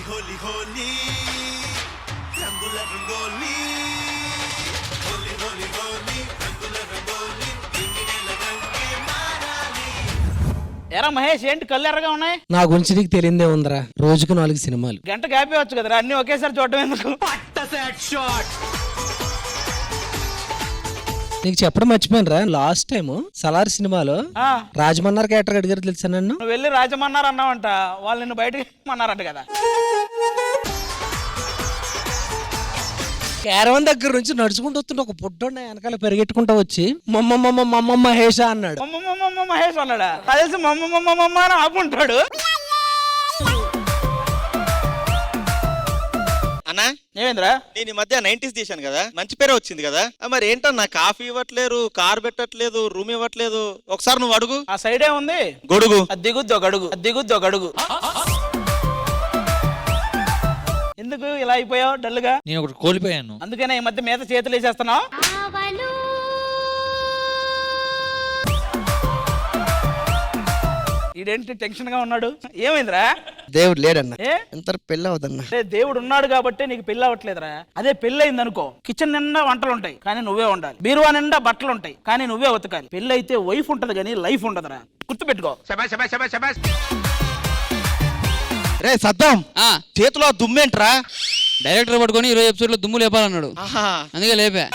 హోలీ హోలీ రంగుల రంగోలీ హోలీ హోలీ హోలీ రంగుల రంగోలీ రంగినేల రంగే మారాలి. ఎరా మహేష్, ఏంటి కళ్ళు ఎర్రగా ఉన్నాయి? నా గురించి నీకు తెలియదే ఉందరా, రోజుకు 4 సినిమాలు. గంట గ్యాప్ వచ్చు కదరా, అన్ని ఒకేసారి చూడటం ఎందుకు? నీకు చెప్పడం మర్చిపోయినరా, లాస్ట్ టైం సలార్ సినిమాలో రాజమన్నారు క్యారెక్టర్ అడిగారు తెలుసా నన్ను. నువ్వు వెళ్ళి రాజమన్నారు అన్నావంట, వాళ్ళు నిన్ను బయటకి అన్నారంట కదా. క్యారవన్ దగ్గర నుంచి నడుచుకుంటూ వస్తుంటే ఒక పొట్టోన్న వెనకాల పెరిగెట్టుకుంటూ వచ్చి మమ్మ మహేష అన్నాడు. మమ్మ మహేష్ అన్నాడా? కలిసి మమ్మ అని ఆపుంటాడు. అన్నా ఏమేంద్రా? నేను ఈ మధ్య 90s తీశాను కదా, మంచి పేరే వచ్చింది కదా. మరి ఏంటన్నా కాఫీ ఇవ్వట్లేరు, కార్ పెట్టట్లేదు, రూమ్ ఇవ్వట్లేదు. ఒకసారి నువ్వు అడుగు. ఆ సైడే ఉంది గొడుగు, అది దిగుద్దు ఒక అడుగు, అది దిగుద్దు ఒక అడుగు. ఎందుకు ఇలా అయిపోయావు డల్గా? నేను ఒకటి కోల్పోయాను, అందుకనే ఈ మధ్య మీద చేతులు వేసేస్తున్నావు. ఈడేంటి టెన్షన్ గా ఉన్నాడు? ఏమైందిరా? దేవుడు లేడన్నా, ఏ ఎంత పెళ్ళి అవుదన్నా. దేవుడు ఉన్నాడు కాబట్టి నీకు పెళ్లి అవ్వట్లేదురా. అదే పెళ్లి అయింది అనుకో, కిచెన్ నిండా వంటలు ఉంటాయి కానీ నువ్వే ఉండాలి, బీరువా నిండా బట్టలు ఉంటాయి కానీ నువ్వే ఉతకాలి. పెళ్లి అయితే వైఫ్ ఉంటది కానీ లైఫ్ ఉండదురా, గుర్తుపెట్టుకో. రే సద్దాం, చేతిలో దుమ్మేంట్రా? డైరెక్టర్ పట్టుకొని 20 ఎపిసోడ్ లో దుమ్ము లేపాలన్నాడు, అందుకే లేపా.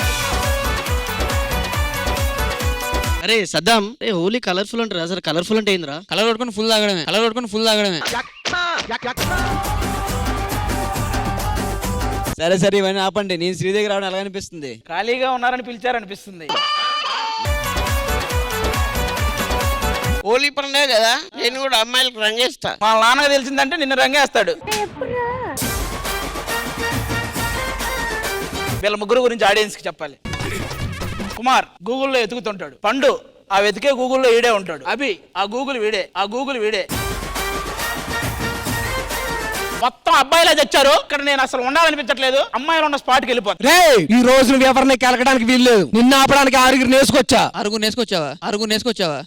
అరే సద్దాం, హోలీ కలర్ఫుల్ అంటారు, అసలు కలర్ఫుల్ అంటే ఏందిరా? కలర్ పట్టుకొని ఫుల్ తాగడమే, కలర్ పట్టుకొని ఫుల్ తాగడమే. సరే సరే ఇవన్నీ ఆపండి, నేను శ్రీ దగ్గర రావడం ఎలా అనిపిస్తుంది? ఖాళీగా ఉన్నారని పిలిచారనిపిస్తుంది. హోలీ పండుగ కదా, నేను కూడా అమ్మాయిలకు రంగేస్తా. మా నాన్నగా తెలిసిందంటే నిన్ను రంగేస్తాడు. వీళ్ళ ముగ్గురు గురించి ఆడియన్స్ కి చెప్పాలి. కుమార్ గూగుల్లో ఎతుకుతుంటాడు, పండు ఆ వెతికే గూగుల్లో ఈడే ఉంటాడు, అభి ఆ గూగుల్ వీడే, ఆ గూగుల్ వీడే. మొత్తం అబ్బాయిలా తెచ్చారు ఇక్కడ, నేను అసలు ఉండాలనిపించట్లేదు. అమ్మాయిలు ఉన్న స్పాట్కి వెళ్ళిపోతాను. రే ఈ రోజు నువ్వు ఎవరిని కెలకడానికి వీల్లేదు, నిన్న ఆపడానికి 6 నేసుకొచ్చా. అరుగు నేసుకొచ్చావా?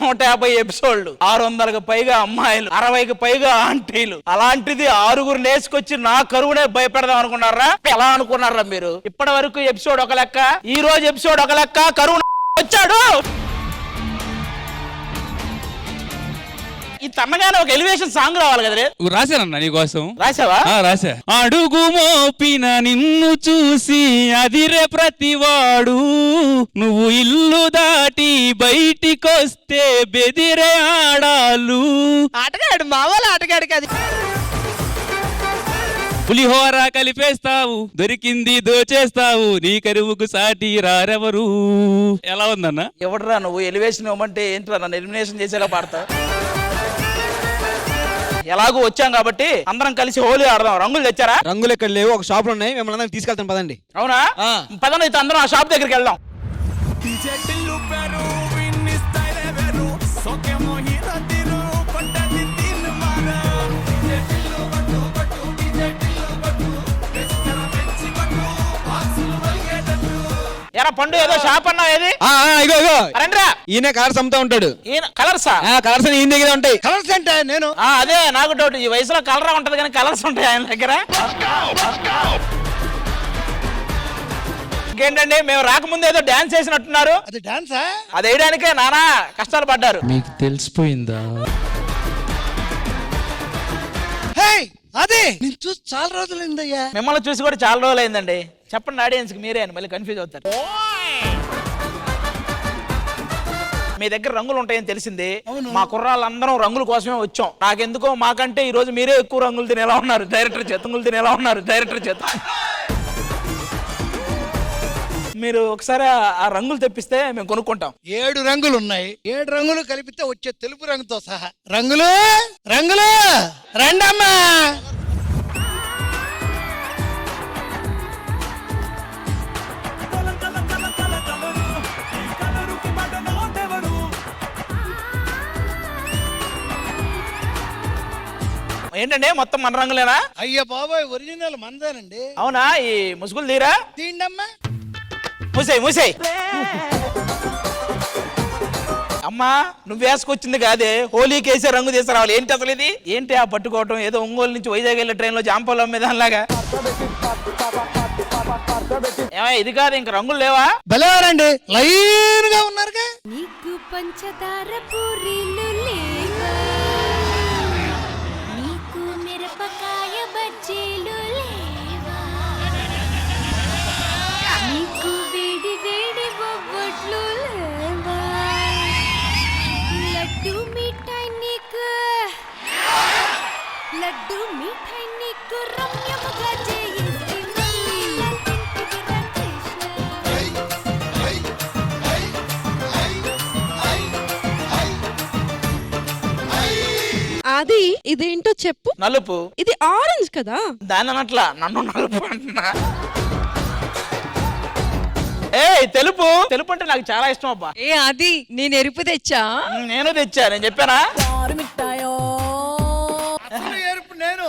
150 ఎపిసోడ్లు, 600కు పైగా అమ్మాయిలు, 60కి పైగా ఆంటీలు. అలాంటిది 6 నేసుకొచ్చి నా కరువునే భయపెడదాం అనుకున్నారా? ఎలా అనుకున్నారా మీరు? ఇప్పటి వరకు ఎపిసోడ్ ఒక లెక్క, ఈ రోజు ఎపిసోడ్ ఒక లెక్క. కరువు వచ్చాడు. ఈ తన్నగానే ఒక ఎలివేషన్ సాంగ్ రావాలి కదా. రాశానన్నా నీకోసం. రాసావా? రాశా. అడుగు మోపిన నిన్ను చూసి అదిరే ప్రతివాడు, నువ్వు ఇల్లు దాటి బయటికొస్తే బెదిరే ఆడాలు. ఆటగాడు మావాళ్ళు ఆటగాడు కాదు. పులిహోర కలిపేస్తావు, దొరికింది దోచేస్తావు, నీ కరువుకు సాటి రారెవరు. ఎలా ఉందన్నా? ఎవడరా నువ్వు ఎలివేషన్ ఇవ్వమంటే ఏంట్రా నన్ను ఎలిమినేషన్ చేసేలా పాడతా? ఎలాగో వచ్చాం కాబట్టి అందరం కలిసి హోలీ ఆడదాం. రంగులు తెచ్చారా? రంగులు ఎక్కడ లేవు, ఒక షాప్ లో ఉన్నాయి, మిమ్మల్ని తీసుకెళ్తాను పదండి. అవునా? పదండి అయితే అందరం ఆ షాప్ దగ్గరికి వెళ్దాం. ఎరా పండు ఏదో షాప్ అన్నా, ఏది? ఇగో రండిరా. ఈయన కలర్స్ అమ్ముతా ఉంటాడు. కలర్సా? కలర్స్ ఈయన దగ్గర ఉంటాయి. కలర్స్ అంటే నేను అదే నాకు డౌట్, ఈ వయసులో కలర్ ఉంటది కానీ కలర్స్ ఉంటాయి ఆయన దగ్గర. ఇంకేంటండి, మేము రాకముందు ఏదో డాన్స్ చేసినట్టున్నారు. అది డాన్సా? అది వేయడానికే నానా కష్టాలు పడ్డారు. మీకు తెలిసిపోయిందా? అదే నేను చూసి చాలా రోజులైందయ్యా. మిమ్మల్ని చూసి కూడా చాలా రోజులు అయిందండి. చెప్పండి ఆడియన్స్ కి మీరే అని, మళ్ళీ కన్ఫ్యూజ్ అవుతారు. మీ దగ్గర రంగులు ఉంటాయని తెలిసింది. మా కుర్రాళ్ళందరం రంగుల కోసమే వచ్చాం. నాకెందుకో మాకంటే ఈ రోజు మీరే ఎక్కువ రంగులు తినేలా ఉన్నారు. డైరెక్టర్ చేత మీరు ఒకసారి ఆ రంగులు తెప్పిస్తే మేము కొనుక్కుంటాం. 7 రంగులు ఉన్నాయి, 7 రంగులు కలిపితే వచ్చే తెలుపు రంగుతో సహా. రంగులు రంగులు రండమ్మా. ఏంటండి మొత్తం మన రంగులేనా? అయ్య బాబాయ్, ఒరిజినల్ మందేనండి. అవునా? ఈ ముసుగులు తీరా? తీండమ్మా. మూసేయ్. అమ్మా నువ్వు వేసుకొచ్చింది కాదే, హోలీకి వేసే రంగు తీసుకురావాలి. ఏంటి అసలు ఇది? ఏంటి ఆ పట్టుకోవటం? ఏదో ఒంగోలు నుంచి వైజాగ్ వెళ్ళే ట్రైన్ లో జాంపలం మీద లాగా. ఇది కాదు, ఇంక రంగులు లేవా? భలేవారండి, లైన్ గా ఉన్నారుగా. నీకు పంచదార పూరీలు లేవా, నీకు మిరపకాయ బజ్జీలు లేవా, నీకు వేడి వేడి బొబ్బట్లు లేవా, లడ్డు మిఠాయి నీకు, లడ్డు మిఠాయి నీకు రమ్యముగా చేయిస్తే మళ్ళీ తింటివి రా కృష్ణ. అది ఇదేంటో చెప్పు. నలుపు. ఇది ఆరెంజ్ కదా. దాని అనట్లా, నన్ను నలుపు అంటున్నా. ఏ తెలుపు, తెలుపు అంటే నాకు చాలా ఇష్టం అబ్బా. ఏ అది నేను ఎరుపు తెచ్చా. నేను తెచ్చా, నేను చెప్పానా? ఎరుపు నేను.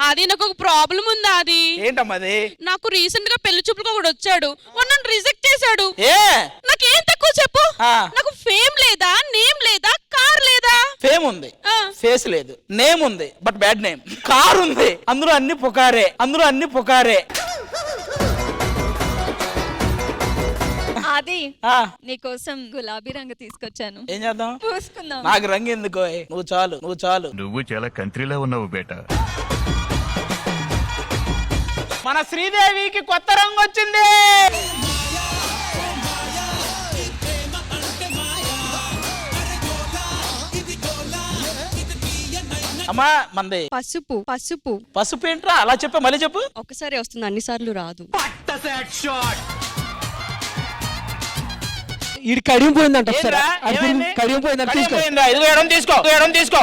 అది నాకు ఒక ప్రాబ్లం ఉందా? అది ఏంటమ్మా అది? నాకు రీసెంట్ గా పెళ్లి చూపులకు ఒకడు వచ్చాడు, నన్ను రిజెక్ట్ చేశాడు. ఏ నాకేం తక్కువ చెప్పు. ఆ. నాకు ఫేమ్ లేదా, నేమ్ లేదా, కార్ లేదా? ఫేమ్ ఉంది, ఆ. ఫేస్ లేదు. నేమ్ ఉంది బట్ బ్యాడ్ నేమ్. కార్ ఉంది, అందులో అన్ని పుకారే, అందులో అన్ని పుకారే. అది ఆ, నీకోసం గులాబీ రంగు తీసుకొచ్చాను. ఏం చేద్దాం? పూసుకుందాం. నాకు రంగు ఎందుకో, నువ్వు చాలు, నువ్వు చాలు. నువ్వు చాలా కంట్రీలో ఉన్నావు బేటా. మన శ్రీదేవికి కొత్త రంగు వచ్చింది. అమ్మా మంది పసుపు. పసుపు పసుపు ఏంట్రా అలా చెప్పా? మళ్ళీ చెప్పు. ఒకసారి వస్తుంది, అన్ని సార్లు రాదు. ఇది కడిగిపోయిందంట. ఏంట్రా? ఏమైంది? కడిగిపోయిందంట. తీసుకో. కడిగిపోయిందా? ఇదిగో ఎడం తీసుకో, ఇదిగో ఎడం తీసుకో.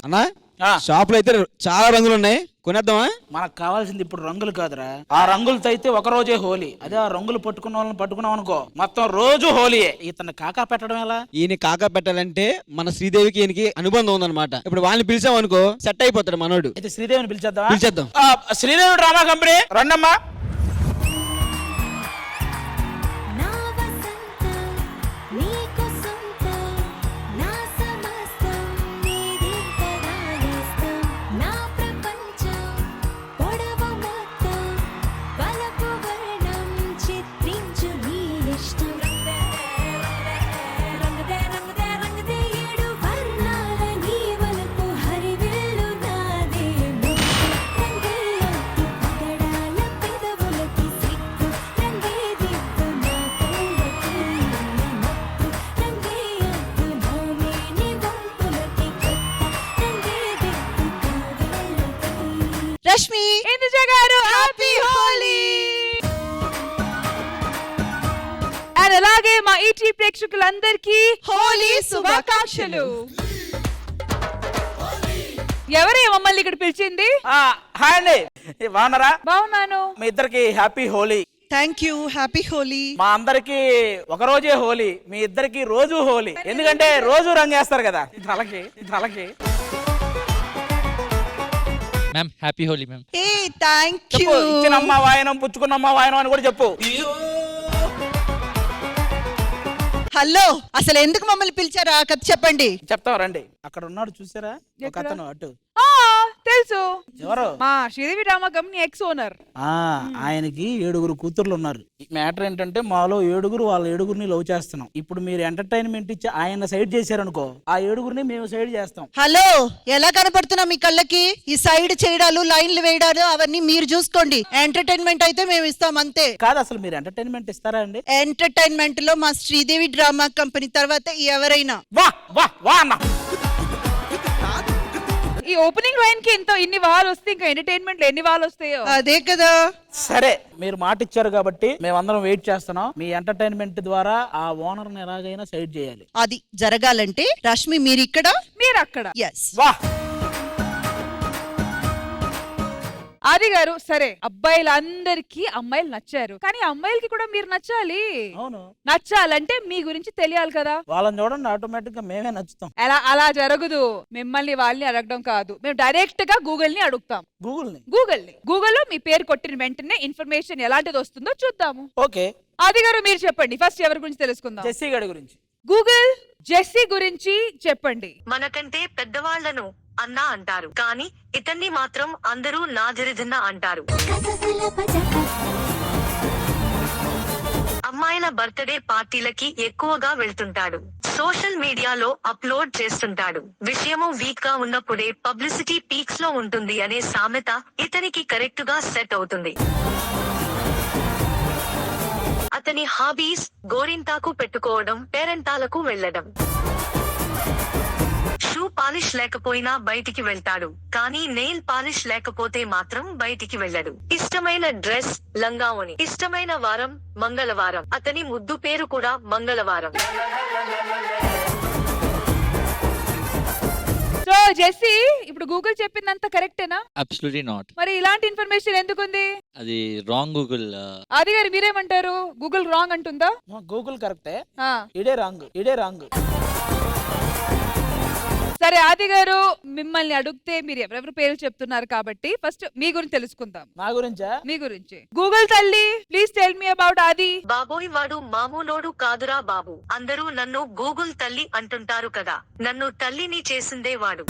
అన్నా ఆ. షాప్ లో అయితే చాలా రంగులు ఉన్నాయి, కొనేద్దామా? మనకు కావాల్సింది ఇప్పుడు రంగులు కాదురా. ఆ రంగులతో అయితే ఒక రోజే హోలీ. అదే ఆ రంగులు పట్టుకున్న వాళ్ళని పట్టుకున్నాం అనుకో, మొత్తం రోజు హోలీయే. ఇతన్ని కాకా పెట్టడం ఎలా? ఈయన కాకా పెట్టాలంటే మన శ్రీదేవికి ఈయనకి అనుబంధం ఉందన్నమాట. ఇప్పుడు వాళ్ళని పిలిచాం అనుకో సెట్ అయిపోతాడు మనోడు. అయితే శ్రీదేవిని పిలిచేద్దాం. పిలిచేద్దాం. శ్రీదేవి డ్రామా కంపెనీ రండమ్మా. నా వసంతం నీకు సొంతం, నా సమస్తం నీదింత రాగేస్తం, నా ప్రపంచం పొడవ మొత్తం వలపు వర్ణం చిత్రించు నీ ఇష్టం. రంగదే రంగదే రంగదే ఏడు వర్ణాల నీ వలపు హరివిల్లు నాదే ముక్కు. రంగే అద్దు పగడాల పెదవులకి సిగ్గు, రంగే దిద్దు నా కళ్ళకి మత్తు, రంగే అద్దు నా మేని వంపులకి కొత్త, రంగే దిద్దు కావేళ్ళకి. రష్మి ఇందుజ గారు హ్యాపీ హోలీ. అండ్ అలాగే మా ఈటీ ప్రేక్షకులందరికీ హోలీ శుభాకాంక్షలు. ఎవరే మమ్మల్ని ఇక్కడ పిలిచింది? హాయ్ అండి, బాగున్నారా? బాగున్నాను. మీ ఇద్దరికి happy Holi. Thank you. Happy Holi. మా అందరికి ఒక రోజే హోలీ, మీ ఇద్దరికి రోజు హోలీ. ఎందుకంటే రోజు రంగేస్తారు కదా తలకి తలకి. Ma'am happy Holi ma'am. ఏ థ్యాంక్ చెప్పు, ఇచ్చినమ్మ వాయనం పుచ్చుకున్నమ్మ వాయనం అని కూడా చెప్పు. హలో, అసలు ఎందుకు మమ్మల్ని పిలిచారా కథ చెప్పండి. చెప్తాం రండి. అక్కడ ఉన్నాడు చూసారా ఒక అతను, అటు తెలుసు, ఎవరు? మా Sridevi drama company X owner. ఆయనకి 7 కూతుర్లు ఉన్నారు. మ్యాటర్ ఏంటంటే మాలో 7 వాళ్ళ 7 లవ్ చేస్తున్నాం. ఇప్పుడు మీరు ఎంటర్టైన్మెంట్ ఇచ్చి ఆయన సైడ్ చేశారనుకో, ఆ 7 మేము సైడ్ చేస్తాం. హలో, ఎలా కనపడుతున్నా మీ కళ్ళకి? ఈ సైడ్ చేయడాలు, లైన్లు వేయడాలు అవన్నీ మీరు చూసుకోండి. ఎంటర్టైన్మెంట్ అయితే మేము ఇస్తాం అంతే. కాదు, అసలు మీరు ఎంటర్టైన్మెంట్ ఇస్తారా అండి? ఎంటర్టైన్మెంట్ లో మా శ్రీదేవి డ్రామా కంపెనీ తర్వాత ఎవరైనా. వా వా వా అన్న. ఈ ఓపెనింగ్ లైన్ కి ఇన్ని వాళ్ళు వస్తే ఇంకా ఎంటర్టైన్మెంట్ ఎన్ని వాళ్ళు వస్తాయో. అదే కదా. సరే, మీరు మాట ఇచ్చారు కాబట్టి మేమందరం వెయిట్ చేస్తున్నాం. మీ ఎంటర్టైన్మెంట్ ద్వారా ఆ ఓనర్ ని ఎలాగైనా సైడ్ చేయాలి. అది జరగాలంటే రష్మి మీరు ఇక్కడ, మీరు అక్కడ. ఎస్. వా ఆది గారు సరే, అబ్బాయిలందరికీ అమ్మాయిలు నచ్చారు, కానీ అమ్మాయిలకి కూడా మీరు నచ్చాలి. అవును, నచ్చాలంటే మీ గురించి తెలియాలి కదా. వాళ్ళని చూడండి ఆటోమేటిక్ గా మేమే నచ్చుతాం. అలా జరగదు. మిమ్మల్ని వాళ్ళని అడగడం కాదు, మేము డైరెక్ట్ గా గూగుల్ ని అడుగుతాం. గూగుల్లో మీ పేరు కొట్టిన వెంటనే ఇన్ఫర్మేషన్ ఎలాంటిది వస్తుందో చూద్దాము. ఓకే, ఆది గారు మీరు చెప్పండి, ఫస్ట్ ఎవరి గురించి తెలుసుకుందాం. జెస్సీ గారి గురించి. గూగుల్ జెస్సీ గురించి చెప్పండి. మనకంటే పెద్దవాళ్లను అన్నా అంటారు, కానీ ఇతన్ని మాత్రం అందరూ నాజరిదిన్న అంటారు. అమ్మాయిల బర్త్డే పార్టీలకి ఎక్కువగా వెళ్తుంటాడు. సోషల్ మీడియాలో అప్లోడ్ చేస్తుంటాడు. విషయము వీక్ గా ఉన్నప్పుడే పబ్లిసిటీ పీక్స్ లో ఉంటుంది అనే సామెత ఇతనికి కరెక్ట్ గా సెట్ అవుతుంది. అతని హాబీస్ గోరింటాకు పెట్టుకోవడం, పేరెంటాలకు వెళ్ళడం. షూ పాలిష్ లేకపోయినా బయటికి వెళ్తాడు, కానీ నెయిల్ పాలిష్ లేకపోతే మాత్రం బయటికి వెళ్ళడు. ఇష్టమైన డ్రెస్ లంగావోణి. ఇష్టమైన వారం మంగళవారం. అతని ముద్దు పేరు కూడా మంగళవారం. సో జెస్సీ, ఇప్పుడు గూగుల్ చెప్పిందంతా కరెక్టేనా? Absolutely not. మరి ఇలాంటి ఇన్ఫర్మేషన్ ఎందుకుంది? అది రాంగ్ గూగుల్. ఆది గారు మీరేమంటారు? గూగుల్ రాంగ్ అంటుందా? గూగుల్ కరెక్టే, ఆ. ఇడే రాంగ్. సరే ఆది గారు, మిమ్మల్ని అడిగితే మీరు ఎవరెవరి పేర్లు చెప్తున్నారు కాబట్టి ఫస్ట్ మీ గురించి తెలుసుకుందాం. నా గురించా? మీ గురించి. గూగుల్ తల్లి, ప్లీజ్ టెల్ మీ అబౌట్ ఆది. బాబోయ్, వాడు మామూలోడు కాదురా బాబు. అందరూ నన్ను గూగుల్ తల్లి అంటుంటారు కదా, నన్ను తల్లిని చేసిందే వాడు.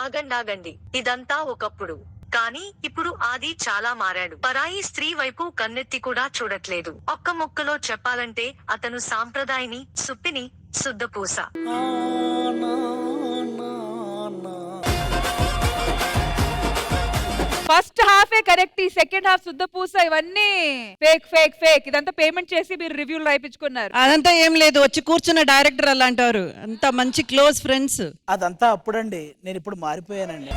ఆగండి, ఇదంతా ఒకప్పుడు, కానీ ఇప్పుడు ఆది చాలా మారాడు. పరాయి స్త్రీ వైపు కన్నెత్తి కూడా చూడట్లేదు. ఒక్క ముక్కలో చెప్పాలంటే అతను సాంప్రదాయని, సుప్పిని, శుద్ధపూస. ఫస్ట్ హాఫే కరెక్ట్, ఈ సెకండ్ హాఫ్ శుద్ధ పూస, ఇవన్నీ ఫేక్. ఇదంతా పేమెంట్ చేసి మీరు రివ్యూలు రాయించుకున్నారు. అదంతా ఏం లేదు, వచ్చి కూర్చున్న డైరెక్టర్ అలా అంటారు. అంత మంచి క్లోజ్ ఫ్రెండ్స్. అదంతా అప్పుడండి, నేను ఇప్పుడు మారిపోయానండి.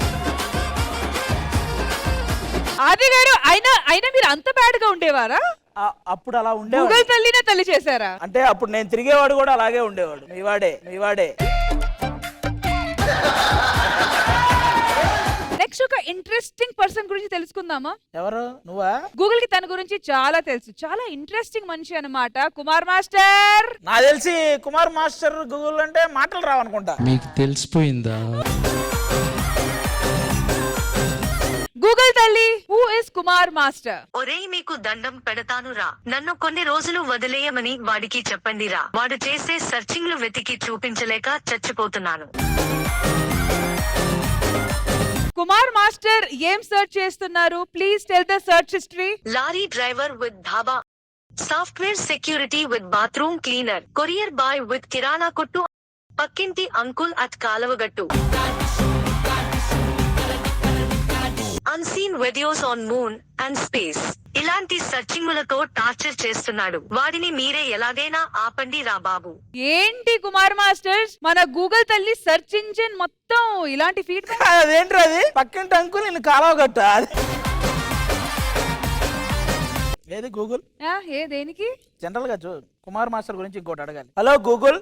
ఆది గారు, అయినా మీరు అంత బ్యాడ్ గా ఉండేవారా? అప్పుడు అలా ఉండేవాడు. గూగుల్ తల్లినే తల్లి చేశారా? అంటే అప్పుడు నేను తిరిగేవాడు కూడా అలాగే ఉండేవాడు. మీవాడే. నెక్స్ట్ ఒక ఇంట్రెస్టింగ్ పర్సన్ గురించి తెలుసుకుందామా? ఎవరు? నువ్వా? గూగుల్ కి తన గురించి చాలా తెలుసు, చాలా ఇంట్రెస్టింగ్ మనిషి అన్నమాట. కుమార్ మాస్టర్. నాకు తెలిసి కుమార్ మాస్టర్ గూగుల్ అంటే మాటలు రావనుకుంటా. మీకు తెలిసిపోయిందా? గూగుల్ తల్లి, హూ ఇస్ కుమార్ మాస్టర్? ఒరేయ్, మీకు దండం పెడతాను రా, నన్ను కొన్ని రోజులు వదిలేయమని వాడికి చెప్పండి రా. వాడు చేసే సర్చింగ్లు వెతికి చూపించలేక చచ్చిపోతున్నాను. కుమార్ మాస్టర్ ఏం సర్చ్ చేస్తున్నారు? Please tell the search history. Lorry driver with dhaba, software security with bathroom cleaner, courier boy with kirana కొట్టు, పక్కింటి అంకుల్ అట్ కాలవగట్టు, unseen videos on moon and space. ఇలాంటి సర్చింగులతో టార్చర్ చేస్తున్నాడు. వాడిని మీరే ఎలాగైనా ఆపండి రా బాబు. ఏంటి కుమార్ మాస్టర్స్, మన గూగుల్ తల్లి సర్చ్ ఇంజిన్ మొత్తం ఇలాంటి ఫీడ్బ్యాక్. అదేంట్రా అది? పక్కింటి అంకుల్ నేను కాలవగట్ట. ఏది గూగుల్? ఏ దేనికి? జనరల్ గా కుమార్ మాస్టర్ గురించి ఇంకోటి అడగాలి. హలో గూగుల్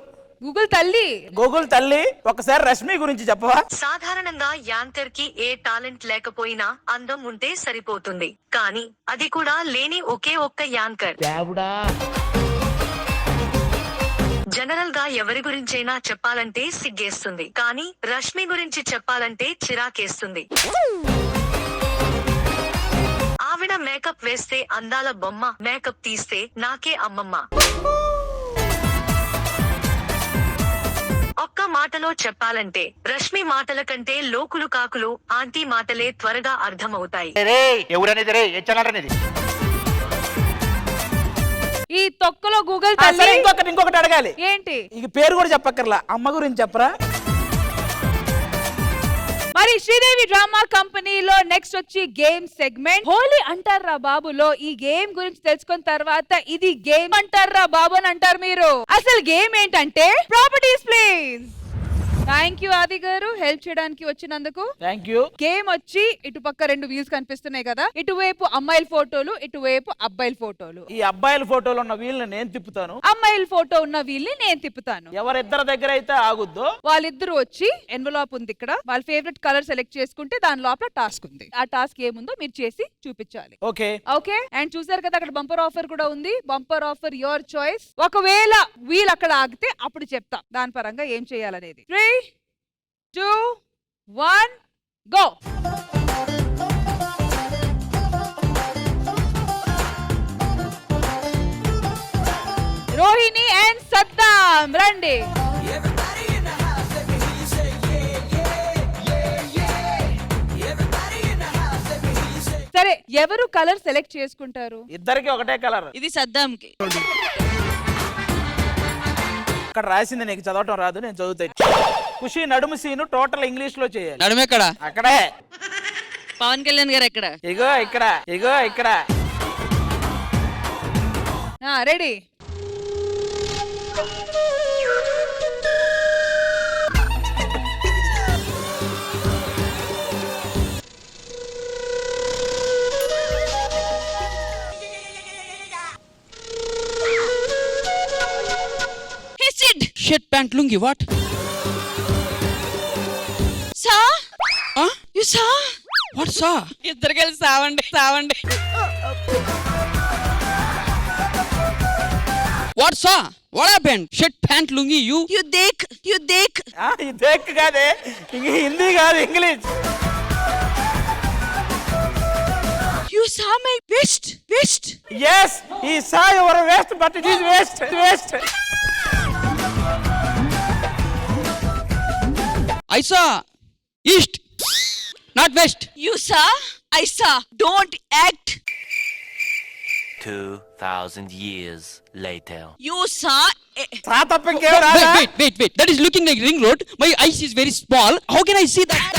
తల్లి, ఒకసారి రష్మి గురించి చెప్పవా? సాధారణంగా యాంకర్ కి ఏ టాలెంట్ లేకపోయినా అందం ఉంటే సరిపోతుంది, కానీ అది కూడా లేని ఒకే ఒక్క యాంకర్. జనరల్ గా ఎవరి గురించైనా చెప్పాలంటే సిగ్గేస్తుంది, కానీ రష్మి గురించి చెప్పాలంటే చిరాకేస్తుంది. ఆవిడ మేకప్ వేస్తే అందాల బొమ్మ, మేకప్ తీస్తే నాకే అమ్మమ్మ. ఒక్క మాటలో చెప్పాలంటే రష్మి మాటల కంటే లోకులు కాకులు ఆంటీ మాటలే త్వరగా అర్థమవుతాయి. ఈ తొక్కలో గూగుల్ తల్లి. ఇంకొకటి అడగాలి. ఏంటి? ఇక పేరు కూడా చెప్పక్కర్లా, అమ్మ గురించి చెప్పరా? మరి శ్రీదేవి డ్రామా కంపెనీలో నెక్స్ట్ వచ్చి గేమ్ సెగ్మెంట్. హోలీ అంటారా బాబులో ఈ గేమ్ గురించి తెలుసుకున్న తర్వాత ఇది గేమ్ అంటారా బాబు అని అంటారు మీరు. అసలు గేమ్ ఏంటంటే ప్రాపర్టీస్ ప్లీజ్. థ్యాంక్ యూ ఆది గారు హెల్ప్ చేయడానికి వచ్చినందుకు. Thank you. గేమ్ వచ్చి ఇటు పక్క 2 వీల్స్ కనిపిస్తున్నాయి కదా, ఇటువైపు అమ్మాయిల ఫోటోలు, ఇటువైపు అబ్బాయిల ఫోటోలు. ఈ అబ్బాయిల ఫోటోలు ఉన్న వీళ్ళని నేను తిప్పుతాను, అమ్మాయిల ఫోటో ఉన్న వీల్ని నేను తిప్పుతాను. ఎవరిద్దరి దగ్గర అయితే ఆగుద్దో వాళ్ళిద్దరు వచ్చి ఎన్వలాప్ ఉంది ఇక్కడ, వాళ్ళ ఫేవరెట్ కలర్ సెలెక్ట్ చేసుకుంటే దాని లోపల టాస్క్ ఉంది. ఆ టాస్క్ ఏముందో మీరు చేసి చూపించాలి. Okay okay. అండ్ చూసారు కదా అక్కడ బంపర్ ఆఫర్ కూడా ఉంది. Bumper offer your choice. ఒకవేళ వీల్ అక్కడ ఆగితే అప్పుడు చెప్తా దాని పరంగా ఏం చేయాలనేది. 3, 2, 1 గో. రోహిణి అండ్ సద్దాం రండి. సరే ఎవరు కలర్ సెలెక్ట్ చేసుకుంటారు? ఇద్దరికి ఒకటే కలర్. ఇది సద్దాంకి. అక్కడ రాసింది నీకు చదవటం రాదు, నేను చదువుతాయి. ఖుషి నడుము సీను టోటల్ ఇంగ్లీష్ లో చేయాలి. నడుమెక్కడ? అక్కడే. పవన్ కళ్యాణ్ గారు ఎక్కడ? ఇగో ఇక్కడ, ఇగో ఇక్కడ. Ready. Shirt pant lungi what? Saw you saw what saw? ఇద్దరు కలిసి సావండి సావండి. What saw? What happened? Shirt pant lungi you దేక్ ఈ దేక్ కాదే, హిందీ కాదు English. You saw my vest. yes he saw your waist but it is waist. I saw east, not west. You saw, I saw. Don't act. 2000 years later. You saw. రా తప్ప ఇంకేం రాదా? Wait. That is looking like ring road. My eyes is very small. How can I see that?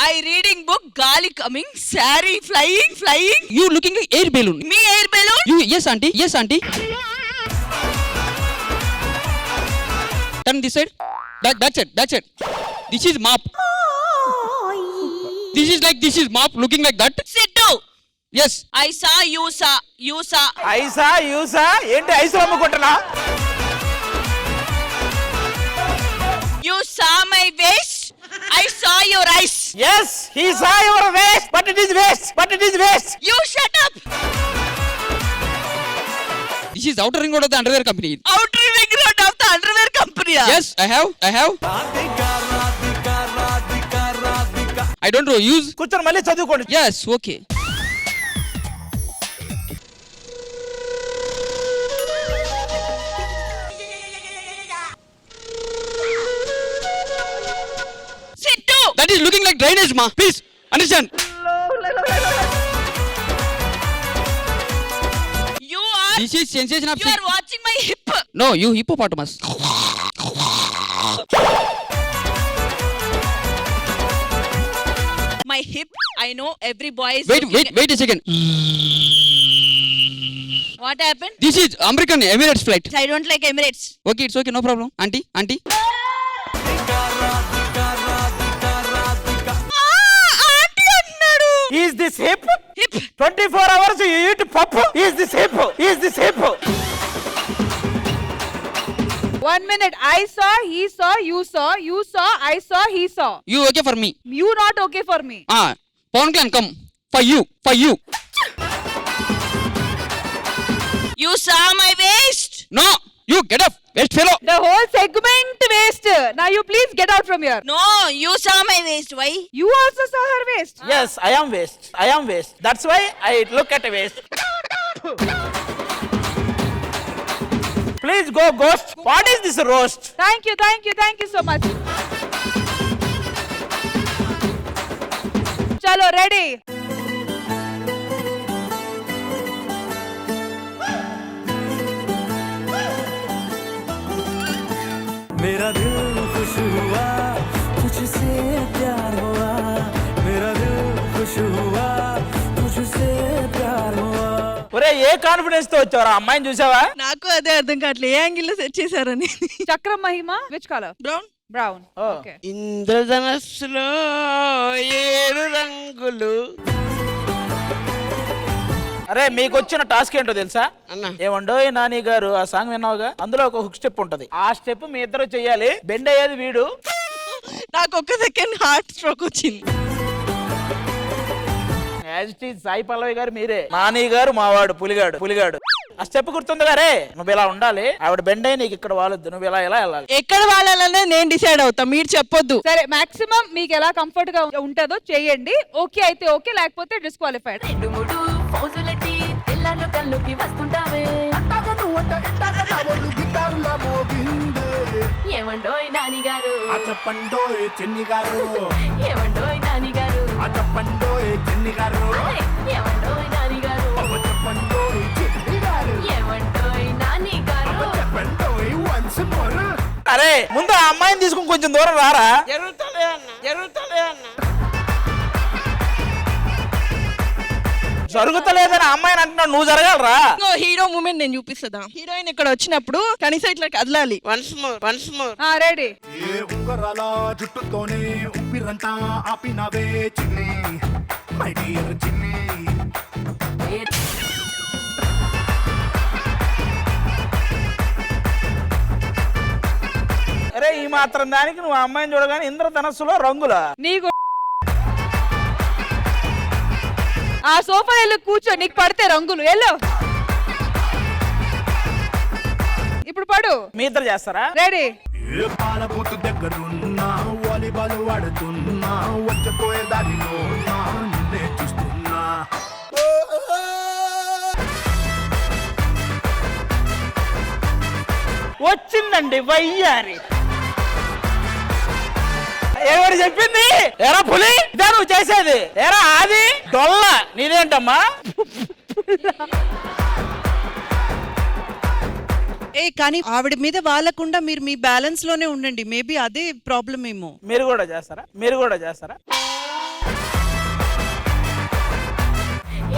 I reading book. Gali coming. Saree flying. You looking like air balloon. Me air balloon. You yes auntie. Turn this side. That's it. This is mop. This is mop looking like that. Sit down. Yes. I saw, you saw. ఐసా యూసా ఏంటి ice అమ్ముకుంటున్నా? You saw my waist. I saw your eyes. yes he saw your waist but it is waist. You shut up. This is outer ring road of the underwear company. Outer ring road of the underwear company. Yes, I have. I don't know. Use. కూర్చొని మళ్ళీ చదువుకోండి. Yes, okay. Sit down. That is looking like drainage, ma. Please understand. This is sensation of. You are watching my hip. No, you hippopotamus. My hip. I know every boy is. Wait a second. What happened? This is American Emirates flight. I don't like Emirates. Okay, it's okay, no problem. Auntie. Auntie అన్నాడు. is this hip 24 hours you eat పప్పు? is this hip 1 minute. I saw, he saw, you saw, I saw, he saw. You okay for me? You not okay for me. Pawan Clan come for you. You saw my waist. No, you get up, waste fellow. The whole segment waist. Now you please get out from here. No, you saw my waist. Why? You also saw her waist. yes I am waist that's why I look at a waist. please go ghost. what is this roast? Thank you so much. Chalo, ready. मेरा दिल खुश हुआ तुझसे प्यार हुआ. मेरा दिल खुश हुआ तुझसे प्यार हुआ. ఒరే ఏ కాన్ఫిడెన్స్ తో వచ్చావు అమ్మాయిని చూసావా? నాకు అదే అర్థం కావట్లేదు ఏ యాంగిల్ లో సెట్ చేశారని. చక్రం మహిమ which colour? Brown. Brown. Okay. ఇంద్రధనస్సులో 7 రంగులు. అరే మీకు వచ్చిన టాస్క్ ఏంటో తెలుసా అన్న ఏమండోయ్ నాని గారు ఆ సాంగ్ విన్నావుగా, అందులో ఒక హుక్ స్టెప్ ఉంటది, ఆ స్టెప్ మీ ఇద్దరు చెయ్యాలి. బెండ్ అయ్యేది వీడు. నాకు ఒక్క సెకండ్ హార్ట్ స్ట్రోక్ వచ్చింది. As it is Sai Pallavi గారు మీరే, నాని గారు మావాడు పులిగాడు. ఆ స్టెప్ గుర్తుంది గారే, నువ్వు ఇలా ఉండాలి, ఆవిడ బెండ్ అయ్యి నీకు ఇక్కడ వాలొద్దు, నువ్వు ఇలా వెళ్ళాలి. ఎక్కడ వాళ్ళనే నేను డిసైడ్ అవుతా, మీరు చెప్పొద్దు. సరే మాక్సిమం మీకు ఎలా కంఫర్ట్ గా ఉంటుందో చేయండి. ఓకే అయితే ఓకే, లేకపోతే డిస్క్వాలిఫైడ్. ఏమండోయ్ నాని గారు, చెప్పండోయ్ చిన్ని గారు, ఏమండోయ్ నాని గారు, చెప్పండోయ్ చిన్ని గారు, ఏమండోయ్ నాని గారు, చెప్పండోయ్ చిన్ని గారు, ఏమండోయ్ నాని గారు. చెప్పండోయ్ వన్స్ మోర్. అరే ముందు ఆ అమ్మాయిని తీసుకుని కొంచెం దూరం రారా. జరుగుతలే అన్న. జరుగుతలేదని ఆ అమ్మాయిని అంటున్నాడు, నువ్వు జరగాలరా. హీరో మూమెంట్ నేను చూపిస్తుందా, హీరోయిన్ ఇక్కడ వచ్చినప్పుడు కనీసం ఇట్లా కదలాలి. Once more. రెడీ. ఏ ఉంగరాల జుట్టుతోనే ఉప్పిరంతా ఆపినవే చిన్ని, మై డియర్ చిన్ని. అరే ఈ మాత్రం దానికి నువ్వు ఆ అమ్మాయిని చూడగానే ఇంద్రధనస్సులో రంగులా? నీకు ఆ సోఫా ఎల్లు కూర్చో, నీకు పడితే రంగులు ఎల్లో. ఇప్పుడు పడు. మీ ఇద్దరు చేస్తారా? రెడీ. ఏ పాల బూతు దగ్గరున్నా వాలీబాల్ ఆడుతున్నా, వచ్చిపోయే దారిలో నిన్నే చూస్తున్నా. వచ్చిందండి వయ్యారి. ఎవరు చెప్పింది? ఎరా పులి, ఇదా నువ్వు చేసేది? ఎరా ఆది డొల్ల నీదేంటమ్మా? కానీ ఆవిడ మీద వాళ్ళకుండా మీరు మీ బ్యాలెన్స్ లోనే ఉండండి, మేబీ అదే ప్రాబ్లం ఏమో. మీరు కూడా చేస్తారా?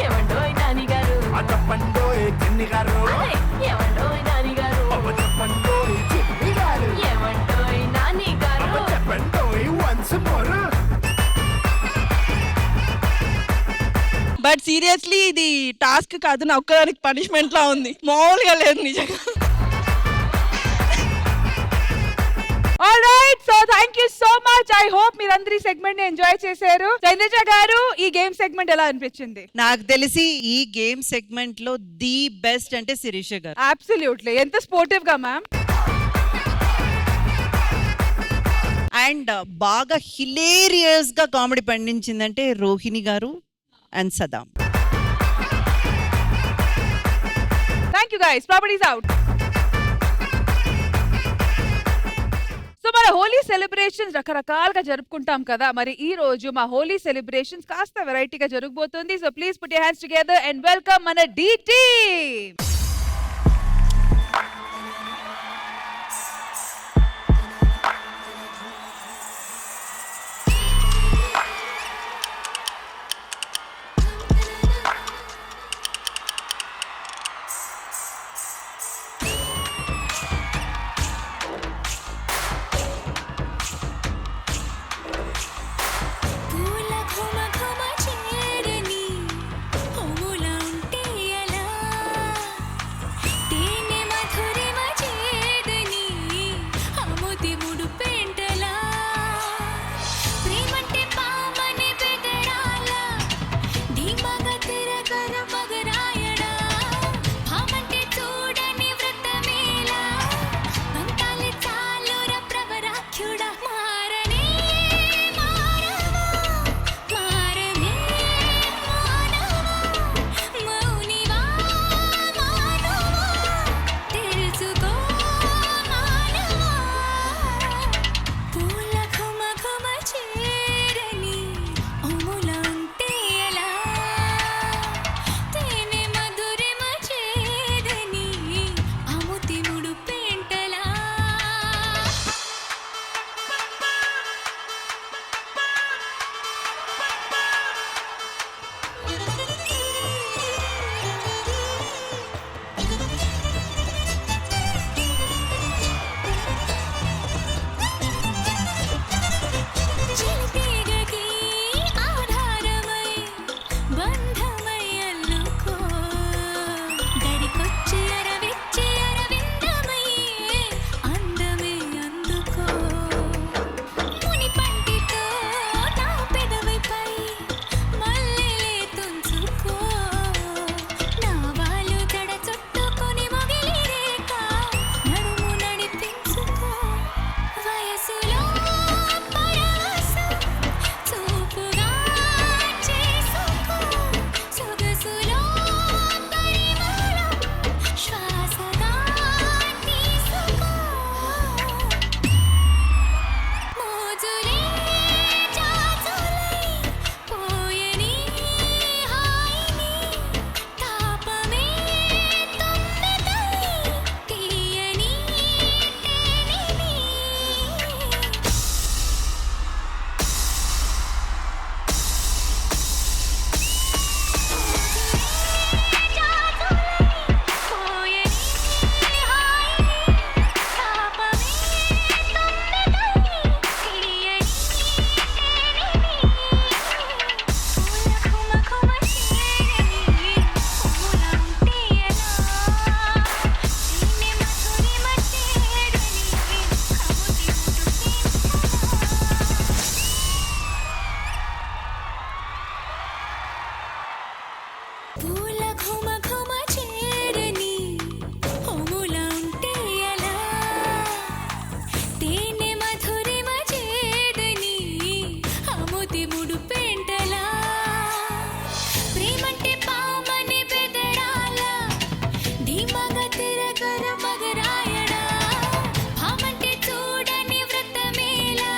ఏమండోయ్ నాని గారు, చెప్పండోయ్ చిన్ని గారు, ఏమండోయ్ నాని గారు, చెప్పండోయ్ చిన్ని గారు, ఏమండోయ్ నాని గారు. చెప్పండోయ్ వన్స్ మోర్. బట్ సీరియస్లీ ఇది టాస్క్ కాదు, నా ఒక్కదానికి పనిష్మెంట్ లా ఉంది, మామూలుగా లేదు నిజంగా. Alright, so thank you so much. I hope మీరందరూ ఈ సెగ్మెంట్ ని ఎంజాయ్ చేశారు. చంద్రజ గారు, ఈ గేమ్ సెగ్మెంట్ ఎలా అనిపించింది? నాకు తెలిసి ఈ గేమ్ సెగ్మెంట్ లో ది బెస్ట్ అంటే శిరీష గారు. అబ్సల్యూట్లీ. ఎంత స్పోర్టివ్ గా మ్యామ్. అండ్ బాగా హిలేరియస్ గా కామెడీ పండించిందంటే రోహిణి గారు and Saddam. Thank you guys. Properties out. So మన హోలీ సెలబ్రేషన్స్ రకరకాలుగా జరుపుకుంటాం కదా, మరి ఈ రోజు మా హోలీ సెలబ్రేషన్స్ కాస్త వెరైటీగా జరగబోతుంది. So please put your hands together and welcome మన డి టీమ్. మూతి ముడు పెంటలా ప్రేమంటే పామని బెదరాల ధీమాగా తిరగర మగరాయడా పామంటే చూడని వ్రతమేలా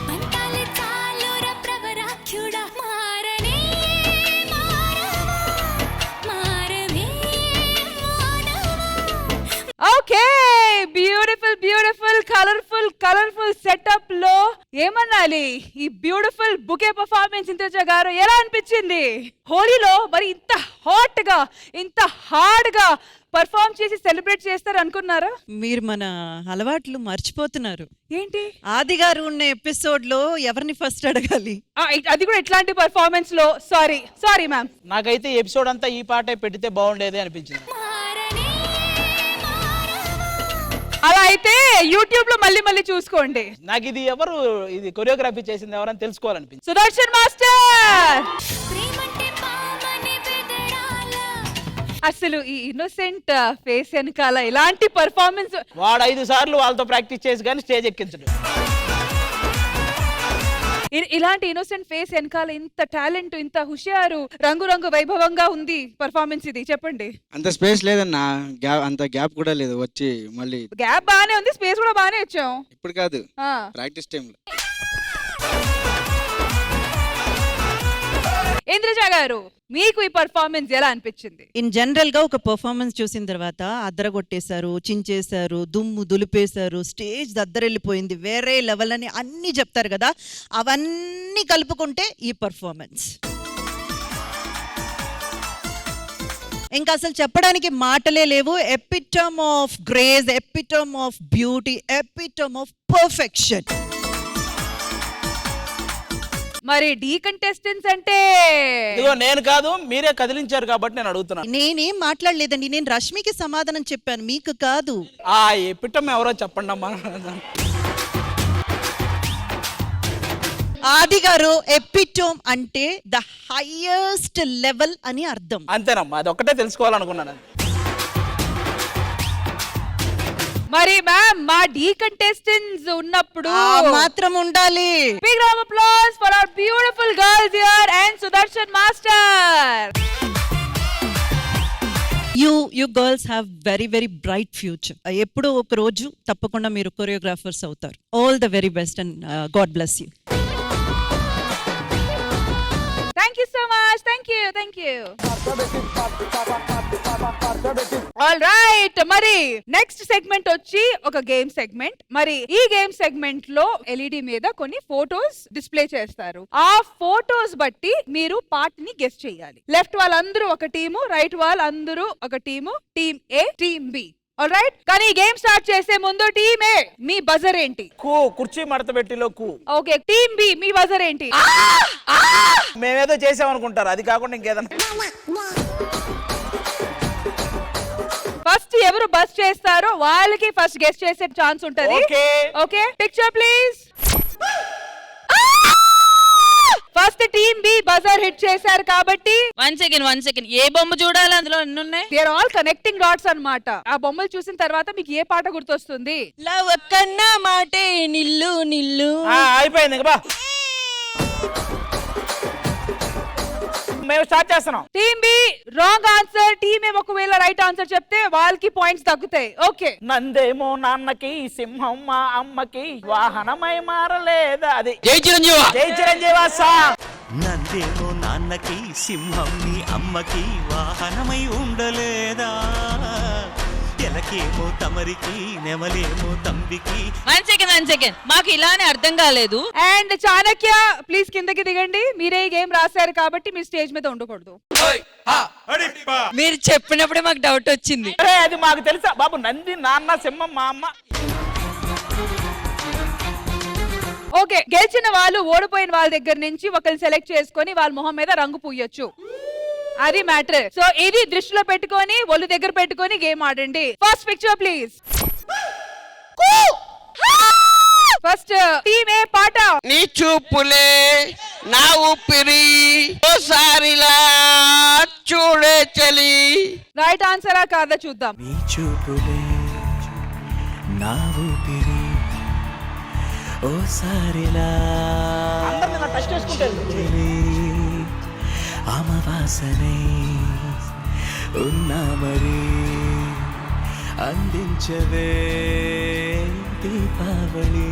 పంతాలే చాలుర ప్రవరాఖ్యుడా మారనే మారవా మారవే మానవా. Okay, beautiful beautiful colourful colourful setup లో ఏమనాలి ఈ బ్యూటిఫుల్ బుకే పర్ఫార్మెన్స్ ఇంద్రజ గారు ఎలా అనిపించింది? హోలీలో మరి ఇంత హాట్ గా ఇంత హార్డ్ గా పర్ఫార్మ్ చేసి సెలబ్రేట్ చేస్తారు అనుకున్నారా? మీరు మన అలవాట్లు మర్చిపోతున్నారు. ఏంటి ఆది గారు ఉన్న ఎపిసోడ్ లో ఎవరిని ఫస్ట్ అడగాలి? అది కూడా ఇట్లాంటి పర్ఫార్మెన్స్ లో సారీ మ్యామ్. నాకైతే ఎపిసోడ్ అంతా ఈ పాటే పెడితే బాగుండేది అనిపించింది. అలా అయితే యూట్యూబ్ లో మళ్ళీ మళ్ళీ చూసుకోండి. నాకు ఇది కొరియోగ్రఫీ చేసింది ఎవరని తెలుసుకోవాలనిపించింది. సుదర్శన్ మాస్టర్ అసలు ఈ ఇన్నోసెంట్ ఫేస్ వెనకాల ఇలాంటి పర్ఫార్మెన్స్ వాడు 5 సార్లు వాళ్ళతో ప్రాక్టీస్ చేసి కానీ స్టేజ్ ఎక్కించడు. ఇలాంటి ఇన్నోసెంట్ ఫేస్ వెనకాల ఇంత టాలెంట్ ఇంత హుషారు రంగురంగు వైభవంగా ఉంది పర్ఫార్మెన్స్. ఇది చెప్పండి. అంత స్పేస్ లేదన్నా, అంత గ్యాప్ కూడా లేదు. వచ్చి మళ్ళీ గ్యాప్ బానే ఉంది, స్పేస్ కూడా బానే వచ్చాం. ఇప్పుడు కాదు, ప్రాక్టీస్ టైంలో. ఇంద్రజ గారు మీకు ఈ పర్ఫార్మెన్స్ ఎలా అనిపించింది? ఇన్ జనరల్ గా ఒక పర్ఫార్మెన్స్ చూసిన తర్వాత అద్దరగొట్టేశారు, చించేశారు, దుమ్ము దులిపేశారు, స్టేజ్ దద్దరెళ్ళిపోయింది, వేరే లెవెల్ అని అన్ని చెప్తారు కదా, అవన్నీ కలుపుకుంటే ఈ పర్ఫార్మెన్స్ ఇంకా అసలు చెప్పడానికి మాటలే లేవు. ఎపిటమ్ of grace, ఎపిటమ్ of beauty, ఎపిటమ్ of perfection. మరి డీ కంటెస్టెంట్స్ అంటే ఇదిగో నేను కాదు, మీరే కదిలించారు కాబట్టి నేను అడుగుతున్నాను. నేనేం మాట్లాడలేదండి, నేను రష్మికి సమాధానం చెప్పాను, మీకు కాదు. ఆ ఎపిటమ్ ఎవరో చెప్పండి అమ్మా. ఆది గారు, ఎపిటోమ్ అంటే ద హైయెస్ట్ లెవెల్ అని అర్థం. అంతేనమ్మా, అది ఒక్కటే తెలుసుకోవాలనుకున్నాను. మరి మ్యామ్ మా డీ కంటెస్టెంట్స్ ఉన్నప్పుడు మాత్రం ఉండాలి. Big round of applause for our beautiful girls here and Sudarshan master. You girls have very bright future. ఎప్పుడో ఒక రోజు తప్పకుండా మీరు కొరియోగ్రాఫర్స్ అవుతారు. All the very best and God bless you. Thank you so much. Thank you. All right. మరి next segment వచ్చి ఒక game segment. మరి ఈ గేమ్ సెగ్మెంట్ లో ఎల్ఈడి మీద కొన్ని ఫోటోస్ డిస్ప్లే చేస్తారు. ఆ ఫోటోస్ బట్టి మీరు పార్ట్ ని గెస్ చేయాలి. లెఫ్ట్ వాళ్ళందరూ ఒక టీము, రైట్ వాళ్ళందరూ ఒక టీము. టీమ్ ఏ, టీమ్ బి. All right. కానీ ఈ గేమ్ స్టార్ట్ చేసే ముందు టీమ్ ఏ మీ బజర్ ఏంటి? కుర్చీ మడత పెట్టిలో కు. ఓకే. టీమ్ బి మీ బజర్ ఏంటి? మేమేదో చేసామనుకుంటారు, అది కాకుండా ఇంకేదన్నా. ఫస్ట్ ఎవరు బస్ చేస్తారో వాళ్ళకి ఫస్ట్ గెస్ట్ చేసే ఛాన్స్ ఉంటది. Okay, picture please. First team B buzzer hit చేశారు కాబట్టి 1 సెకండ్ ఏ బొమ్మ చూడాలి అందులో ఎన్ని ఉన్నాయి? They are all connecting dots అన్నమాట. ఆ బొమ్మలు చూసిన తర్వాత మీకు ఏ పాట గుర్తొస్తుంది? లవ్ కన్నా మాటే నిల్లు నిల్లు. అయిపోయింది ఇంకా బా. మేము స్టార్ట్ చేస్తున్నాం. Team B wrong answer. Team A ఒకవేళ రైట్ ఆన్సర్ చెప్తే వాళ్ళకి పాయింట్స్ తగ్గుతాయి. ఓకే. నందేమో నాన్నకి, సింహం మా అమ్మకి, వాహనమై మారలేదా. అది జై చిరంజీవా. జై చిరంజీవా సా. నందేమో నాన్నకి, సింహం మీ అమ్మకి, వాహనమై ఉండలేదా. ఎలకేమో తమరికి, నెమలేమో తంబికి. 1 సెకండ్ మాకు ఇలానే అర్థం కాలేదు. అండ్ చాణక్య ప్లీజ్ కిందకి దిగండి. మీరే ఈ గేమ్ రాశారు కాబట్టి మీరు స్టేజ్ మీద ఉండకూడదు. మీరు చెప్పినప్పుడే మాకు డౌట్ వచ్చింది. అది మాకు తెలుసా బాబు. నంది నాన్న, సింహం మా అమ్మ. ఓకే, గెలిచిన వాళ్ళు ఓడిపోయిన వాళ్ళ దగ్గర నుంచి ఒకరిని సెలెక్ట్ చేసుకొని వాళ్ళ మొహం మీద రంగు పూయొచ్చు. అది మ్యాటర్. సో ఇది దృష్టిలో పెట్టుకొని ఒళ్ళు దగ్గర పెట్టుకొని గేమ్ ఆడండి. First picture please. First team A పాట. నీ చూపులే నా ఊపిరి ఓసారిలా చూడే చలి. రైట్ ఆన్సరా కాదా చూద్దాం. నీ చూపులే నా ఊపిరి ఓసారిలా టచ్ చేసుకుంటే అమవాసనే ఉన్నా మరి అందించవే దీపావళి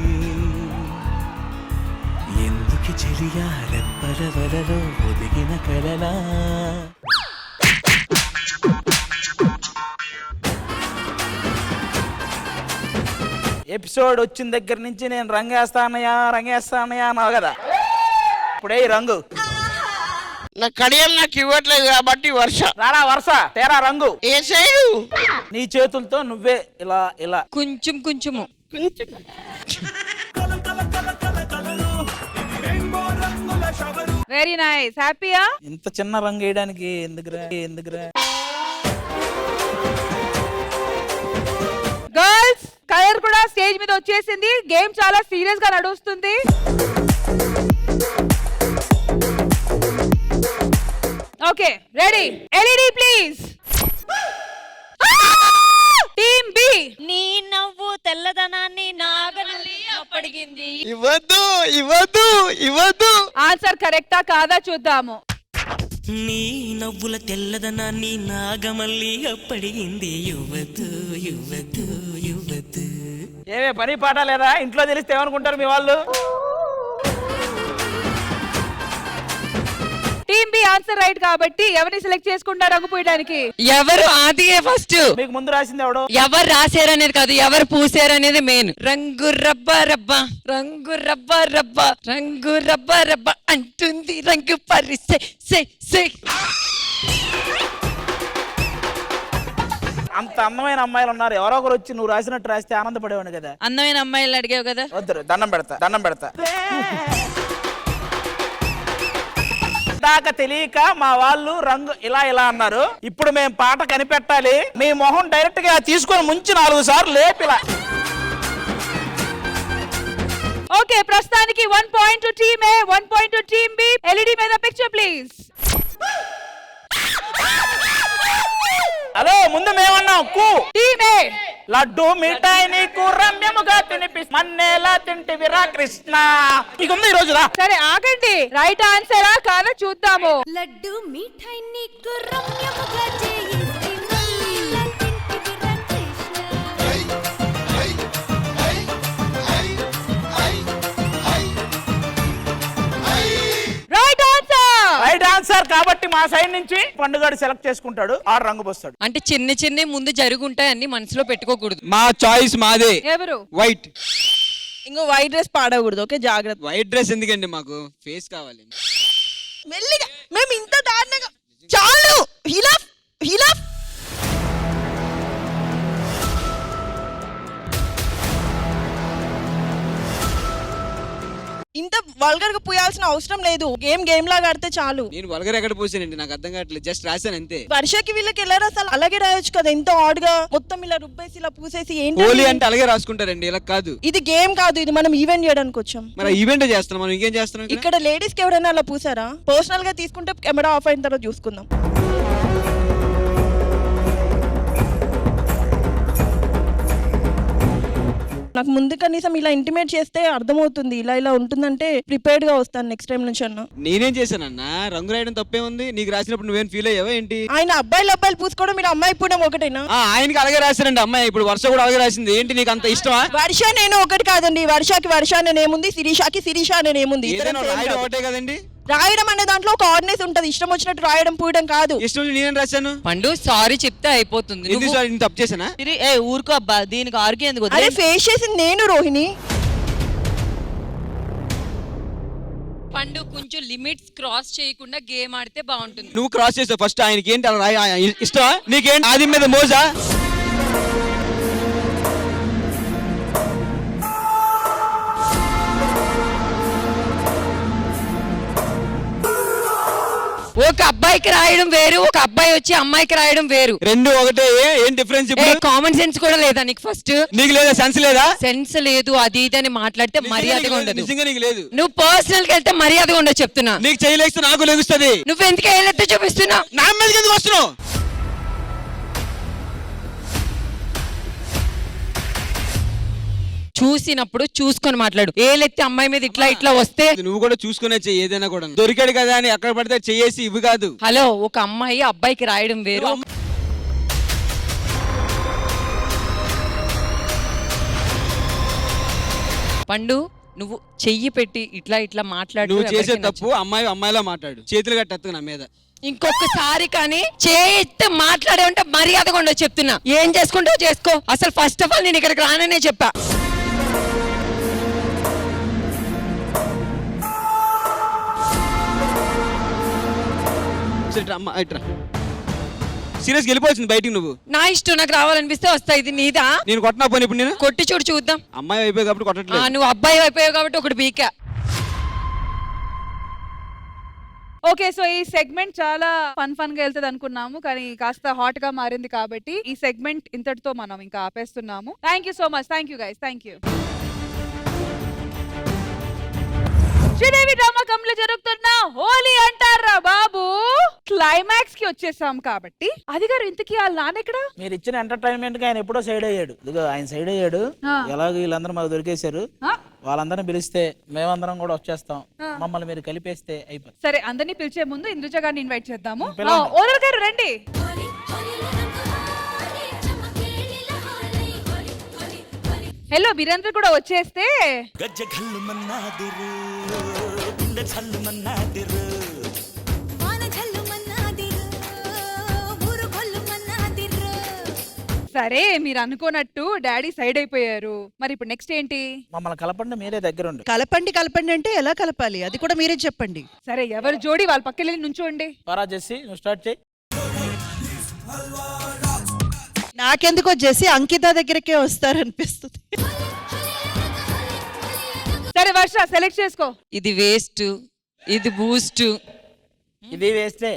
ఎందుకు చెలియా రెప్పల వలలో ఒదిగిన కలలా ఎపిసోడ్ వచ్చిన దగ్గర నుంచి నేను రంగేస్తానయా అన్నావు కదా, ఇప్పుడే ఈ రంగు నా కడియం నాకు ఇవ్వట్లేదు కాబట్టి వర్ష రారా వరుస తేరా రంగు ఏ సైడు నీ చేతులతో నువ్వే ఇలా ఇలా కొంచెము వెరీ నైస్. హ్యాపీయా? ఇంత చిన్న రంగు వేయడానికి ఎందుకురా గర్ల్స్ కలర్ కూడా స్టేజ్ మీద వచ్చేసింది. గేమ్ చాలా సీరియస్ గా నడుస్తుంది. Okay ready? LED please. Team B. నీ నవ్వు తెల్లదనాన్ని నాగనల్లి అప్పడిగింది. ఇవ్వద్దు. ఆన్సర్ కరెక్టా కాదా చూద్దాము. నీ నవ్వుల తెల్లదనాన్ని నాగమల్లి అప్పడిగింది. యువతు ఏమే పని పాట లేదా? ఇంట్లో తెలిస్తే ఏమనుకుంటారు మీ వాళ్ళు? టీమ్ బి ఆన్సర్ రైట్ కాబట్టి ఎవరిని సెలెక్ట్ చేసుకుంటారు రంగు పూయడానికి? ఎవరు ఆదియే ఫస్ట్. మీకు ముందు రాసింది ఎవడో? ఎవరు రాశారనేది కాదు, ఎవరు పూసారనేది మెయిన్. రంగు రబ్బ రబ్బ రంగు రబ్బ రబ్బ రంగు రబ్బ రబ్బ అంటుంది రంగు పరిసే సే. అంత అందమైన అమ్మాయిలు ఉన్నారు, ఎవరో ఒకరు వచ్చి నువ్వు రాసినట్టు రాస్తే ఆనందపడేవాడు కదా. అందమైన అమ్మాయిలు అడిగావు కదా. వద్దు, దండం పెడతా. దాకా తెలియక మా వాళ్ళు రంగు ఇలా అన్నారు. ఇప్పుడు మేము పాట కనిపెట్టాలి. మీ మొహం డైరెక్ట్ గా తీసుకొని ముంచి 4 సార్లు లేపిలా. ఓకే ప్రస్తుతానికి 1 point to team A, 1 point to team B. LED మీద పిక్చర్ ప్లీజ్. హలో, ముందు మేమన్నాం కు టీమ్ ఏ. లడ్డు మిఠాయి నీకు రమ్యముగా తినిపిస్తా మన్నేలా తింటివిరా కృష్ణ. మీకుంది ఈ రోజు రా. సరే ఆగండి, రైట్ ఆన్సరా కాదా చూద్దాము. లడ్డు మిఠాయి నీకు రమ్యముగా చేయిస్తే మన్నేలా తింటివిరా రైట్ ఆన్సర్ కాబట్టి మా సైడ్ నుంచి పండుగడు సెలెక్ట్ చేసుకుంటాడు, ఆ రంగు పోస్తాడు. అంటే చిన్న ముందు జరుగుంటాయని మనసులో పెట్టుకోకూడదు. మా చాయిస్ మాదే. ఎవరు? వైట్. ఇంకో వైట్ డ్రెస్ పాడకూడదు. ఓకే జాగ్రత్త. వైట్ డ్రెస్ ఎందుకండి, మాకు ఫేస్ కావాలి. మెల్లిగా మేము ఇంత దారుణంగా చాలు. ఇలా ఇంత వల్గర్ గా పూయాల్సిన అవసరం లేదు. గేమ్ లాగా ఆడితే చాలు. నేను వల్గర్ ఎక్కడ పోసానండి, నాకు అర్థం కావట్లేదు. జస్ట్ రాశాను అంతే. వర్షకి వీళ్ళకి ఎలా రాసాలి? అలాగే రాయొచ్చు కదా. ఇంత ఆడ్ గా మొత్తం ఇలా రుబ్బేసి ఇలా పూసేసి ఏంటి? హోలీ అంటే అలాగే రాసుకుంటారండి, ఇలా కాదు. ఇది గేమ్ కాదు, ఇది మనం ఈవెంట్ చేయడానికి వచ్చాం. మరి ఈవెంట్ చేస్తున్నాం, మనం ఇంకేం చేస్తున్నాం? ఇక్కడ లేడీస్ కి ఎవరైనా అలా పూసారా? పర్సనల్ గా తీసుకుంటే కెమెరా ఆఫ్ అయిన తర్వాత చూసుకుందాం. నాకు ముందు కనీసం ఇలా ఇంటిమేట్ చేస్తే అర్థమవుతుంది. ఇలా ఉంటుందంటే ప్రిపేర్డ్ గా వస్తాను నెక్స్ట్ టైం నుంచి అన్న. నేనేం చేశానన్నా? రంగు రాయడం తప్పే ఉంది. నీకు రాసినప్పుడు నువ్వేం ఫీల్ అయ్యావా ఏంటి? ఆయన అబ్బాయిలు పూసుకోవడం, మీరు అమ్మాయి పూయడం ఒకటేనా? ఆయనకి అలాగే రాశారండి అమ్మాయి. ఇప్పుడు వర్ష కూడా అలాగే రాసింది. ఏంటి నీకు అంత ఇష్టమా? వర్ష నేను ఒకటి కాదండి. వర్ష అనేముంది, శిరీషకి శిరీష అనేముంది. రాయడం ఒకటే కదండి. రాయడం అనే దాంట్లో ఒక ఆర్డినెన్స్ ఉంటది. ఇష్టం వచ్చినట్టు రాయడం పూయడం కాదు. ఇష్టం నేనేం రాశాను? పండు సారీ చెప్తే అయిపోతుంది. తప్పు చేశానా? ఊరుకో అబ్బా, దీనికి ఆర్గ్యూ ఎందుకు? అరే ఫేస్ చేసింది నేను రోహిణి. పండు కొంచెం లిమిట్స్ క్రాస్ చేయకుండా గేమ్ ఆడితే బాగుంటుంది. నువ్వు క్రాస్ చేసావు ఫస్ట్. ఆయనకి ఏంటి అలా ఇష్టమా? నీకేంటి ఆది మీద మోజా? ఒక అబ్బాయికి రాయడం వేరు, ఒక అబ్బాయి వచ్చి అమ్మాయికి రాయడం వేరు. రెండు ఒకటే. ఏం డిఫరెన్స్? కామన్ సెన్స్ కూడా లేదా నీకు? ఫస్ట్ నీకు లేదా? సెన్స్ లేదా? సెన్స్ లేదు. అది ఇది అని మాట్లాడితే మర్యాదగా ఉండదు. నిజంగా నీకు లేదు. నువ్వు పర్సనల్ గా వెళ్తే మర్యాదగా ఉండదు చెప్తున్నా. నీకు చేయలేస్తే నాకు లెగుస్తుంది. నువ్వు ఎందుకు వేలెత్తి చూపిస్తున్నావు? నా మీదకి ఎందుకు వస్తున్నావు? చూసినప్పుడు చూసుకొని మాట్లాడు. ఏలెత్తి అమ్మాయి మీద ఇట్లా ఇట్లా వస్తే నువ్వు కూడా చూసుకునే చెయ్యి ఏదైనా కూడా. దొరికాడు కదా అని ఎక్కడ పడితే చెయ్యేసి ఇవి కాదు. హలో, ఒక అమ్మాయి అబ్బాయికి రాయడం వేరు. పండు, నువ్వు చెయ్యి పెట్టి ఇట్లా ఇట్లా మాట్లాడు. నువ్వు చేసే తప్పు అమ్మాయిలా మాట్లాడు. చేతులు కట్టెత్తు నా మీద. ఇంకొకసారి కానీ చేస్తే మాట్లాడే ఉంటే మర్యాదగా ఉండదు చెప్తున్నా. ఏం చేసుకుంటావు చేసుకో. అసలు ఫస్ట్ ఆఫ్ ఆల్ నేను ఇక్కడికి రాననే చెప్పా. సీరియస్ వెళ్ళిపోతుంది బయటికి. నువ్వు నా ఇష్టం, నాకు రావాలనిపిస్తే వస్తా. ఇది నీదా? నేను కొట్టినా పోనీ ఇప్పుడు నేను కొట్టి చూడు చూద్దాం. అమ్మాయి అయిపోయి కాబట్టి కొట్టట్లేదు. నువ్వు అబ్బాయి అయిపోయావు కాబట్టి ఒకటి బీకా. ఓకే, సో ఈ సెగ్మెంట్ చాలా ఫన్ గా వెళ్తుంది అనుకున్నాము, కానీ కాస్త హాట్ గా మారింది కాబట్టి ఈ సెగ్మెంట్ ఇంతటితో మనం ఇంకా ఆపేస్తున్నాము. Thank you so much. Thank you guys. Thank you. Sridevi drama కంలో జరుగుతున్న హోలీ అంటారా బాబు క్లైమాక్స్ కి వచ్చేసాం కాబట్టి అది గారు ఇంతకీ వాళ్ళ నాన్న ఎక్కడ? మీరు ఇచ్చిన ఎంటర్టైన్మెంట్ కి ఆయన ఎప్పుడో సైడ్ అయ్యాడు. ఇదిగో ఆయన సైడ్ అయ్యాడు. ఎలాగో వీళ్ళందరూ మాకు దొరికేశారు. వాళ్ళందరినీ పిలిస్తే మేమందరం కూడా వచ్చేస్తాం. మమ్మల్ని మీరు కలిపేస్తే అయిపోతుంది. సరే, అందరినీ పిలిచే ముందు ఇందుజ గారిని ఇన్వైట్ చేద్దాము. ఓనర్ గారు రండి. హలో, మీరందరూ కూడా వచ్చేస్తే సరే, మీరు అనుకోనట్టు డాడీ సైడ్ అయిపోయారు. మరి ఇప్పుడు నెక్స్ట్ ఏంటి? మమ్మల్ని కలపండి, మీరే దగ్గరుండి. కలపండి అంటే ఎలా కలపాలి అది కూడా మీరే చెప్పండి. సరే, ఎవరు జోడి వాళ్ళ పక్కన వెళ్ళి నుంచోండి. పరా జెస్సీ, నువ్వు స్టార్ట్ చేయి. నాకెందుకో జెస్సీ అంకిత దగ్గరకే వస్తారనిపిస్తుంది. సరే వర్ష, సెలెక్ట్ చేసుకో. ఇది వేస్ట్, ఇది బూస్ట్. ఇది వేస్టే.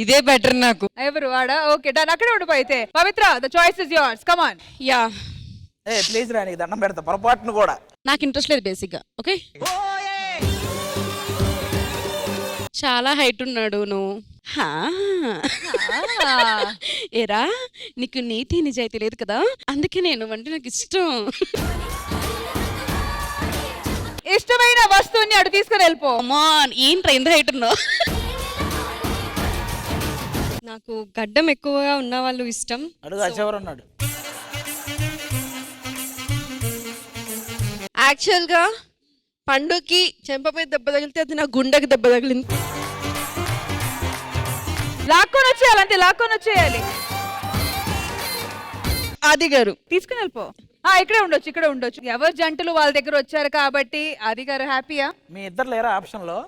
ఇదే బెటర్ నాకు. ఎవరు వాడా? Okay done. అక్కడే ఉండిపోయితే Pavitra, the choice is yours. Come on. Yeah, please రా, నీకు దండం పెడతా. పొరపాటును కూడా నాకు ఇంట్రెస్ట్ లేదు బేసిక్ గా. ఓకే, చాలా హైట్ ఉన్నాడు. నువ్వు ఏరా, నీకు నీతి నిజాయితీ లేదు కదా, అందుకే నేను అంటే నాకు ఇష్టం. ఇష్టమైన వస్తువుని అటు తీసుకుని వెళ్ళిపో. ఏంట్రా ఎంత హైట్ ఉన్నావు? నాకు గడ్డం ఎక్కువగా ఉన్న వాళ్ళు ఇష్టం. అడుగు, అచ్చెవరు ఉన్నాడు. యాక్చువల్ గా పండుకి చెంపపై దెబ్బ తగిలితే అది నా గుండెకి దెబ్బ తగిలింది. లాక్కొని వచ్చేయాలి, అంతే లాక్కొని వచ్చేయాలి. ఆది గారు తీసుకుని వెళ్ళిపో. ఇక్కడే ఉండొచ్చు, ఇక్కడే ఉండొచ్చు. ఎవరు జంటలు వాళ్ళ దగ్గర వచ్చారు కాబట్టి ఆది గారు హ్యాపీయా? మీ ఇద్దరు లేరా ఆప్షన్ లో?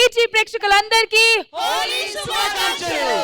ఈ ప్రేక్షకులందరికీ హోలీ శుభాకాంక్షలు.